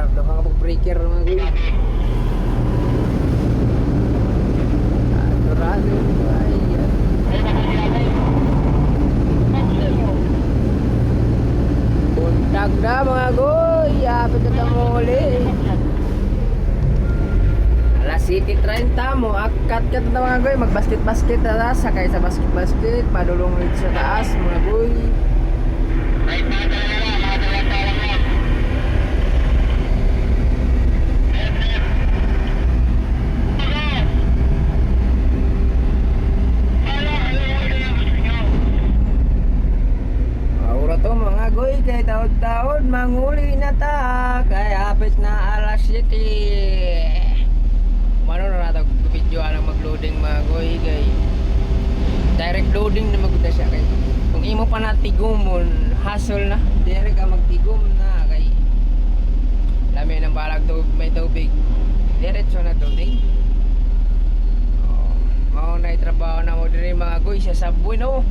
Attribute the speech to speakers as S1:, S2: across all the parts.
S1: Nakakapag breaker mga guy. Adorado. Ayan. Buntag na mga guy. Yapit na tamuli. Alas 7:30 mo. Akat ka na mga guy. Mag-basket-basket na. Sakay sa basket-basket. Padulong ulit sa taas mga guy. To mga goy kay taon-taon manguli na ta kay apit na alas 7. Mano na nato video ang magloading mga goy kay direct loading na magud siya kay kung imo pa na tigumon hassle na direct ka magtigom na kay lami ng balag to may tubig diretso na loading. Mao na trabaho na mo diri mga goy sa subway no.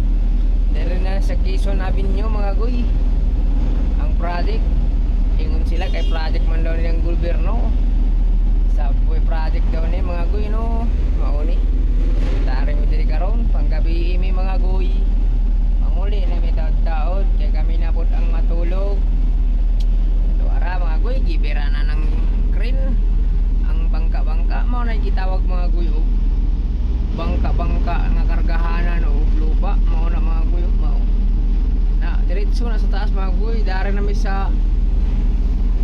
S1: Dere na sa Quezon Avenue mga guy. Ang project ingon sila kay project man daw niyang gobyerno. Subway project daw ni mga guy no. Mao ni. Tari mo diri karon panggabi mi mga guy. Manguli na mi taod-taod kay kami napod ang matulog. Duara mga guy gibera na ng crane. Ang bangka-bangka mao na gitawag mga guy og bangka-bangka nga kargahanan o lupa mao na mga guy mao na diretso na sa taas mga guy dari na mi sa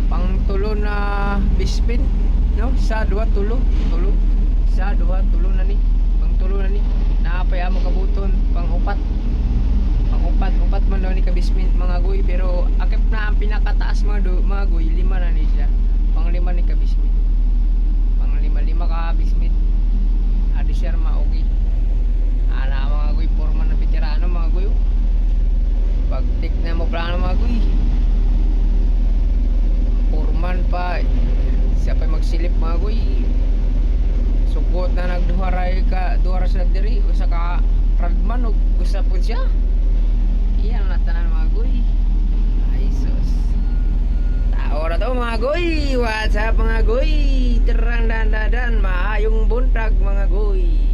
S1: pangtulo na bispin no sa duha tulo sa duha tulo na ni pangtulo na ni naapay amo kabuton pang-upat man daw ni ka bispin mga guy pero akip na ang pinakataas mga guy lima na ni siya pang-lima ni ka bispin pang-lima ka bispin adi siya maogi ana mga guy porma na veterano mga guy pag tik na mo plano mga guy porman pa siya pa magsilip mga guy sugot na nagduharay ka duhara sa diri usa ka radman ug usa po siya iyan na tanan mga guy ay sus tao na to mga guy what's up mga guy terang dan dadan maayong buntag mga guy.